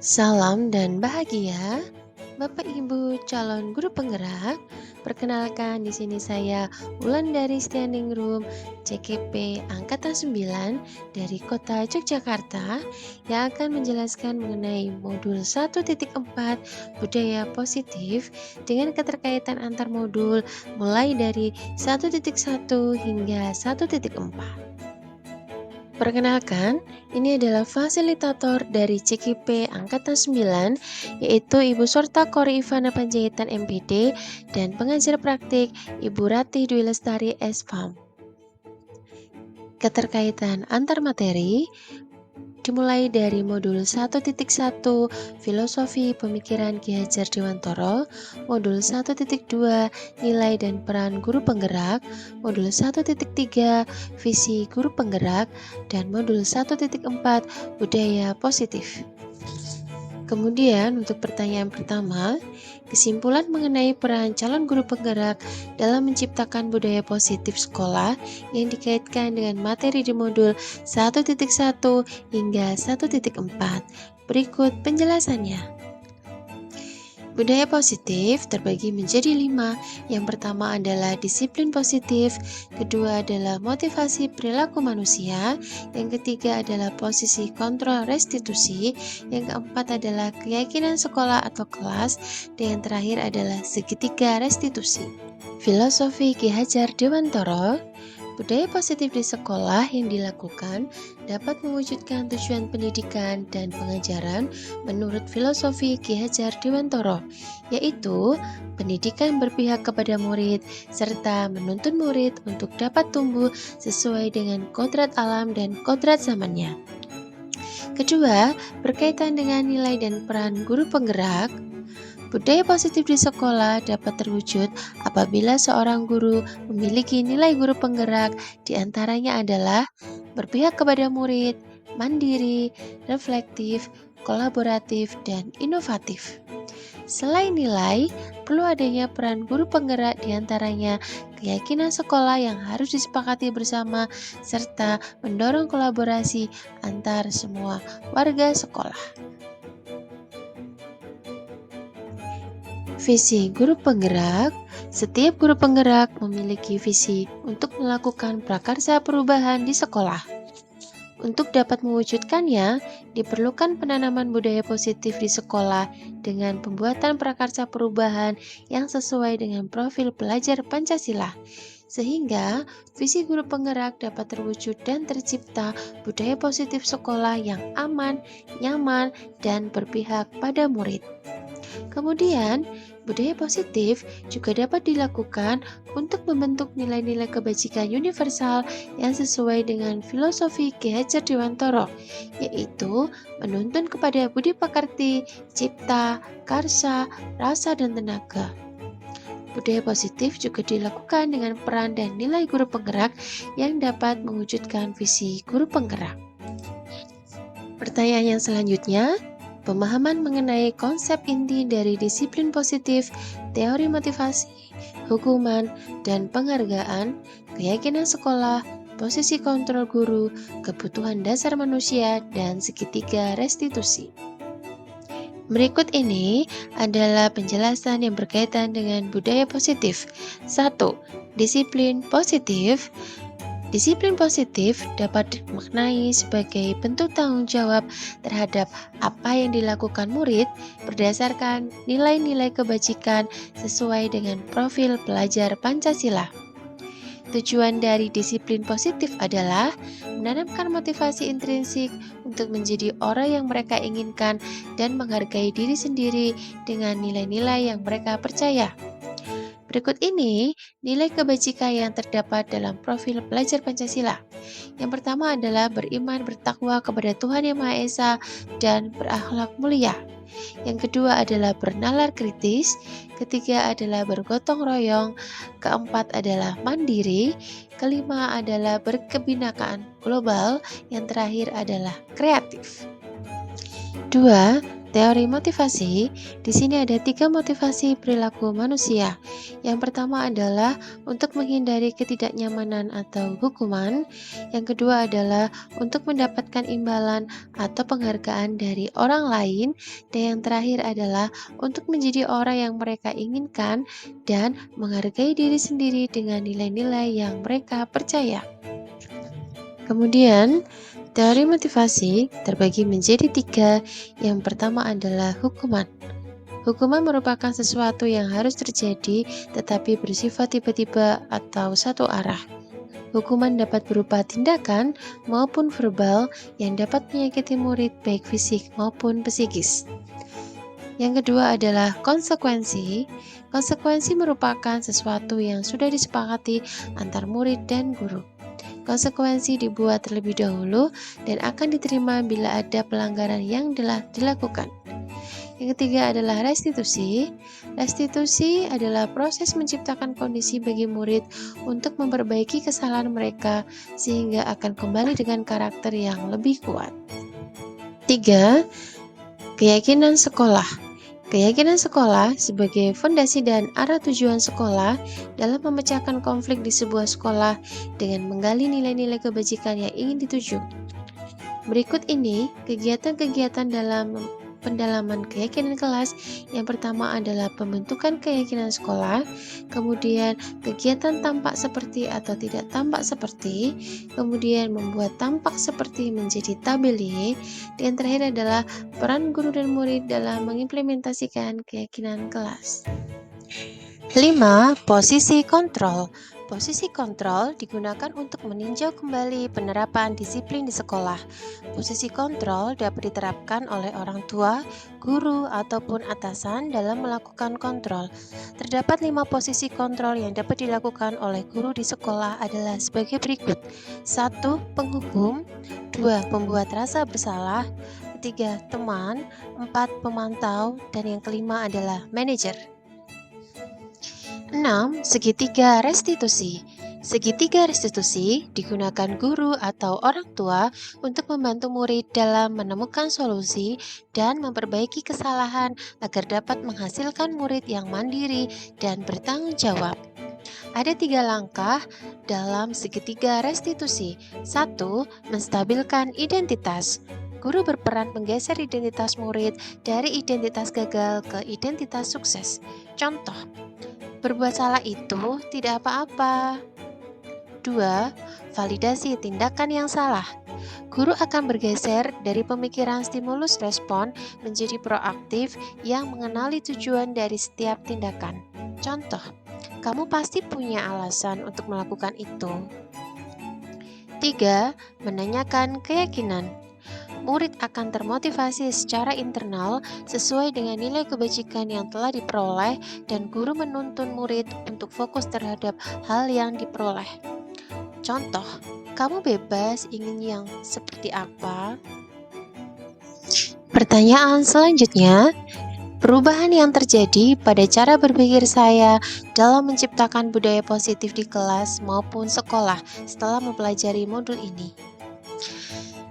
Salam dan bahagia, Bapak Ibu calon guru penggerak. Perkenalkan di sini saya Wulan dari Standing Room CKP Angkatan 9 dari Kota Yogyakarta yang akan menjelaskan mengenai modul 1.4 budaya positif dengan keterkaitan antar modul mulai dari 1.1 hingga 1.4. Perkenalkan, ini adalah fasilitator dari CKP Angkatan 9, yaitu Ibu Sorta Kori Ivana Panjaitan MPD dan pengajar praktik Ibu Ratih Dwi Lestari SPAM. Keterkaitan antar materi dimulai dari modul 1.1 Filosofi Pemikiran Ki Hajar Dewantoro, modul 1.2 Nilai dan Peran Guru Penggerak, modul 1.3 Visi Guru Penggerak, dan modul 1.4 Budaya Positif. Kemudian untuk pertanyaan pertama, kesimpulan mengenai peran calon guru penggerak dalam menciptakan budaya positif sekolah yang dikaitkan dengan materi di modul 1.1 hingga 1.4. Berikut penjelasannya. Budaya positif terbagi menjadi 5. Yang pertama adalah disiplin positif, kedua adalah motivasi perilaku manusia, yang ketiga adalah posisi kontrol restitusi, yang keempat adalah keyakinan sekolah atau kelas, dan yang terakhir adalah segitiga restitusi. Filosofi Ki Hajar Dewantoro. Budaya positif di sekolah yang dilakukan dapat mewujudkan tujuan pendidikan dan pengajaran menurut filosofi Ki Hajar Dewantoro, yaitu pendidikan berpihak kepada murid serta menuntun murid untuk dapat tumbuh sesuai dengan kodrat alam dan kodrat zamannya. Kedua, berkaitan dengan nilai dan peran guru penggerak. Budaya positif di sekolah dapat terwujud apabila seorang guru memiliki nilai guru penggerak, diantaranya adalah berpihak kepada murid, mandiri, reflektif, kolaboratif, dan inovatif. Selain nilai, perlu adanya peran guru penggerak, diantaranya keyakinan sekolah yang harus disepakati bersama, serta mendorong kolaborasi antar semua warga sekolah. Visi guru penggerak. Setiap guru penggerak memiliki visi untuk melakukan prakarsa perubahan di sekolah. Untuk dapat mewujudkannya, diperlukan penanaman budaya positif di sekolah dengan pembuatan prakarsa perubahan yang sesuai dengan profil pelajar Pancasila, sehingga visi guru penggerak dapat terwujud dan tercipta budaya positif sekolah yang aman, nyaman, dan berpihak pada murid. Kemudian, budaya positif juga dapat dilakukan untuk membentuk nilai-nilai kebajikan universal yang sesuai dengan filosofi Ki Hajar Dewantoro, yaitu menuntun kepada budi pekerti, cipta, karsa, rasa, dan tenaga. Budaya positif juga dilakukan dengan peran dan nilai guru penggerak yang dapat mewujudkan visi guru penggerak. Pertanyaan yang selanjutnya, pemahaman mengenai konsep inti dari disiplin positif, teori motivasi, hukuman, dan penghargaan, keyakinan sekolah, posisi kontrol guru, kebutuhan dasar manusia, dan segitiga restitusi. Berikut ini adalah penjelasan yang berkaitan dengan budaya positif. 1. Disiplin positif. Disiplin positif dapat dimaknai sebagai bentuk tanggung jawab terhadap apa yang dilakukan murid berdasarkan nilai-nilai kebajikan sesuai dengan profil pelajar Pancasila. Tujuan dari disiplin positif adalah menanamkan motivasi intrinsik untuk menjadi orang yang mereka inginkan dan menghargai diri sendiri dengan nilai-nilai yang mereka percaya. Berikut ini nilai kebajikan yang terdapat dalam profil pelajar Pancasila. Yang pertama adalah beriman bertakwa kepada Tuhan Yang Maha Esa dan berakhlak mulia. Yang kedua adalah bernalar kritis, ketiga adalah bergotong royong, keempat adalah mandiri, kelima adalah berkebinekaan global, yang terakhir adalah kreatif. 2. Teori motivasi, di sini ada 3 motivasi perilaku manusia. Yang pertama adalah untuk menghindari ketidaknyamanan atau hukuman. Yang kedua adalah untuk mendapatkan imbalan atau penghargaan dari orang lain. Dan yang terakhir adalah untuk menjadi orang yang mereka inginkan dan menghargai diri sendiri dengan nilai-nilai yang mereka percaya. Kemudian, teori motivasi terbagi menjadi 3. Yang pertama adalah hukuman. Hukuman merupakan sesuatu yang harus terjadi tetapi bersifat tiba-tiba atau satu arah. Hukuman dapat berupa tindakan maupun verbal yang dapat menyakiti murid baik fisik maupun psikis. Yang kedua adalah konsekuensi. Konsekuensi merupakan sesuatu yang sudah disepakati antar murid dan guru. Konsekuensi dibuat terlebih dahulu dan akan diterima bila ada pelanggaran yang telah dilakukan. Yang ketiga adalah restitusi. Restitusi adalah proses menciptakan kondisi bagi murid untuk memperbaiki kesalahan mereka sehingga akan kembali dengan karakter yang lebih kuat. 3. Keyakinan sekolah. Keyakinan sekolah sebagai fondasi dan arah tujuan sekolah dalam memecahkan konflik di sebuah sekolah dengan menggali nilai-nilai kebajikan yang ingin dituju. Berikut ini kegiatan-kegiatan dalam pendalaman keyakinan kelas. Yang pertama adalah pembentukan keyakinan sekolah, kemudian kegiatan tampak seperti atau tidak tampak seperti, kemudian membuat tampak seperti menjadi tabeli, dan terakhir adalah peran guru dan murid dalam mengimplementasikan keyakinan kelas. 5. Posisi kontrol. Posisi kontrol digunakan untuk meninjau kembali penerapan disiplin di sekolah. Posisi kontrol dapat diterapkan oleh orang tua, guru, ataupun atasan dalam melakukan kontrol. Terdapat 5 posisi kontrol yang dapat dilakukan oleh guru di sekolah adalah sebagai berikut. 1. Penghukum. 2. Pembuat rasa bersalah. 3. Teman. 4. Pemantau. Dan yang kelima adalah manajer. 6. Segitiga restitusi. Segitiga restitusi digunakan guru atau orang tua untuk membantu murid dalam menemukan solusi dan memperbaiki kesalahan agar dapat menghasilkan murid yang mandiri dan bertanggung jawab. Ada 3 langkah dalam segitiga restitusi. 1. Menstabilkan identitas. Guru berperan menggeser identitas murid dari identitas gagal ke identitas sukses. Contoh, berbuat salah itu tidak apa-apa. 2. Validasi tindakan yang salah. Guru akan bergeser dari pemikiran stimulus respon menjadi proaktif yang mengenali tujuan dari setiap tindakan. Contoh, kamu pasti punya alasan untuk melakukan itu. 3. Menanyakan keyakinan. Murid akan termotivasi secara internal sesuai dengan nilai kebajikan yang telah diperoleh dan guru menuntun murid untuk fokus terhadap hal yang diperoleh. Contoh, kamu bebas ingin yang seperti apa? Pertanyaan selanjutnya, perubahan yang terjadi pada cara berpikir saya dalam menciptakan budaya positif di kelas maupun sekolah setelah mempelajari modul ini.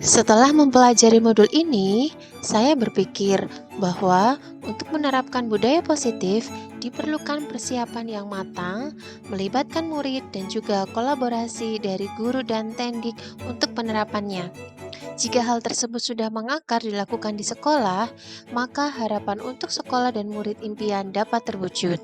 Setelah mempelajari modul ini, saya berpikir bahwa untuk menerapkan budaya positif diperlukan persiapan yang matang, melibatkan murid dan juga kolaborasi dari guru dan tendik untuk penerapannya. Jika hal tersebut sudah mengakar dilakukan di sekolah, maka harapan untuk sekolah dan murid impian dapat terwujud.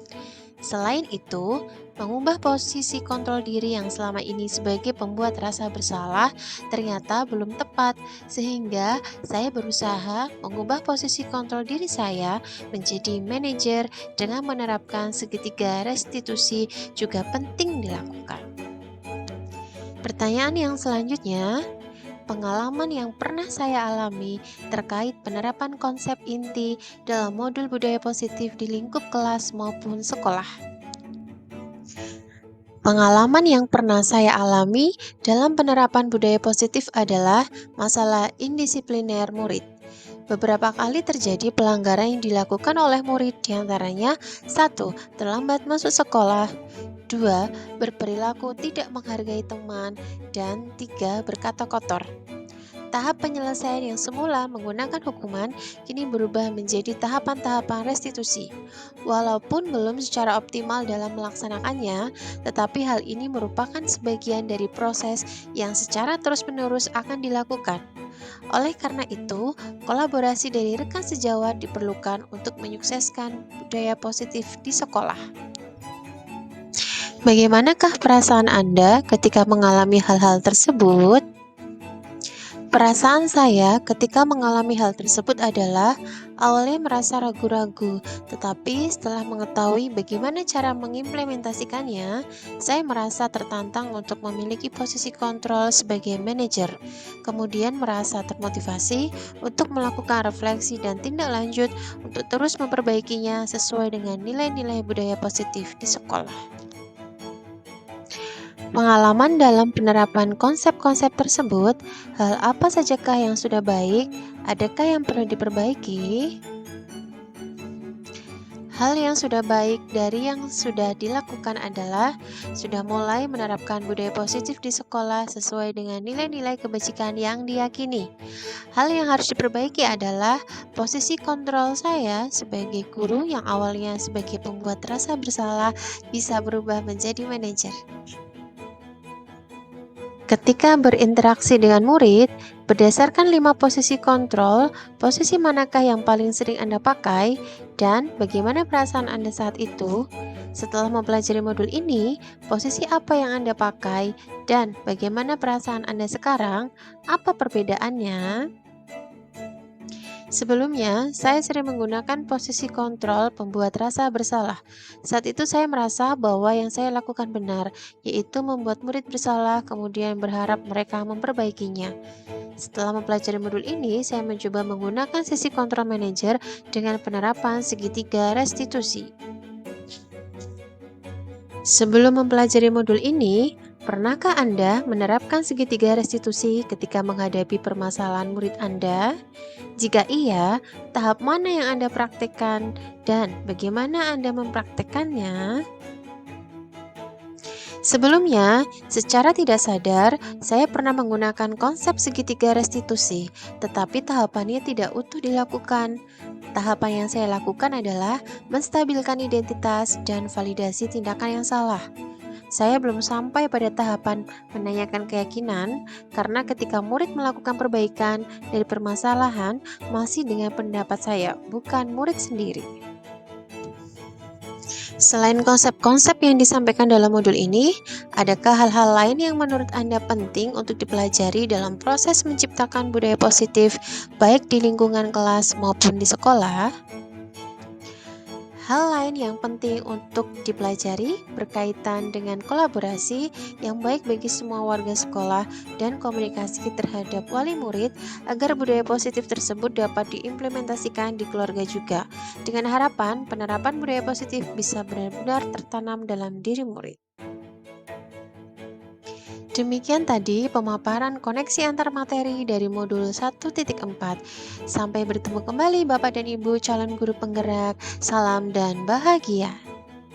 Selain itu, mengubah posisi kontrol diri yang selama ini sebagai pembuat rasa bersalah ternyata belum tepat, sehingga saya berusaha mengubah posisi kontrol diri saya menjadi manajer dengan menerapkan segitiga restitusi juga penting dilakukan. Pertanyaan yang selanjutnya, pengalaman yang pernah saya alami terkait penerapan konsep inti dalam modul budaya positif di lingkup kelas maupun sekolah. Pengalaman yang pernah saya alami dalam penerapan budaya positif adalah masalah indisipliner murid. Beberapa kali terjadi pelanggaran yang dilakukan oleh murid, diantaranya 1. Terlambat masuk sekolah, 2. Berperilaku tidak menghargai teman, dan 3. Berkata kotor. Tahap penyelesaian yang semula menggunakan hukuman kini berubah menjadi tahapan-tahapan restitusi. Walaupun belum secara optimal dalam melaksanakannya, tetapi hal ini merupakan sebagian dari proses yang secara terus-menerus akan dilakukan. Oleh karena itu, kolaborasi dari rekan sejawat diperlukan untuk menyukseskan budaya positif di sekolah. Bagaimanakah perasaan Anda ketika mengalami hal-hal tersebut? Perasaan saya ketika mengalami hal tersebut adalah awalnya merasa ragu-ragu, tetapi setelah mengetahui bagaimana cara mengimplementasikannya, saya merasa tertantang untuk memiliki posisi kontrol sebagai manajer. Kemudian merasa termotivasi untuk melakukan refleksi dan tindak lanjut untuk terus memperbaikinya sesuai dengan nilai-nilai budaya positif di sekolah. Pengalaman dalam penerapan konsep-konsep tersebut, hal apa sajakah yang sudah baik? Adakah yang perlu diperbaiki? Hal yang sudah baik dari yang sudah dilakukan adalah sudah mulai menerapkan budaya positif di sekolah sesuai dengan nilai-nilai kebajikan yang diyakini. Hal yang harus diperbaiki adalah posisi kontrol saya sebagai guru yang awalnya sebagai pembuat rasa bersalah bisa berubah menjadi manajer. Ketika berinteraksi dengan murid, berdasarkan 5 posisi kontrol, posisi manakah yang paling sering Anda pakai, dan bagaimana perasaan Anda saat itu? Setelah mempelajari modul ini, posisi apa yang Anda pakai, dan bagaimana perasaan Anda sekarang? Apa perbedaannya? Sebelumnya, saya sering menggunakan posisi kontrol pembuat rasa bersalah. Saat itu saya merasa bahwa yang saya lakukan benar, yaitu membuat murid bersalah, kemudian berharap mereka memperbaikinya. Setelah mempelajari modul ini, saya mencoba menggunakan sisi kontrol manajer dengan penerapan segitiga restitusi. Sebelum mempelajari modul ini, pernahkah Anda menerapkan segitiga restitusi ketika menghadapi permasalahan murid Anda? Jika iya, tahap mana yang Anda praktekkan dan bagaimana Anda mempraktekannya? Sebelumnya, secara tidak sadar, saya pernah menggunakan konsep segitiga restitusi, tetapi tahapannya tidak utuh dilakukan. Tahapan yang saya lakukan adalah menstabilkan identitas dan validasi tindakan yang salah. Saya belum sampai pada tahapan menanyakan keyakinan, karena ketika murid melakukan perbaikan dari permasalahan, masih dengan pendapat saya, bukan murid sendiri. Selain konsep-konsep yang disampaikan dalam modul ini, adakah hal-hal lain yang menurut Anda penting untuk dipelajari dalam proses menciptakan budaya positif, baik di lingkungan kelas maupun di sekolah? Hal lain yang penting untuk dipelajari berkaitan dengan kolaborasi yang baik bagi semua warga sekolah dan komunikasi terhadap wali murid agar budaya positif tersebut dapat diimplementasikan di keluarga juga, dengan harapan penerapan budaya positif bisa benar-benar tertanam dalam diri murid. Demikian tadi pemaparan koneksi antar materi dari modul 1.4. Sampai bertemu kembali Bapak dan Ibu calon guru penggerak. Salam dan bahagia.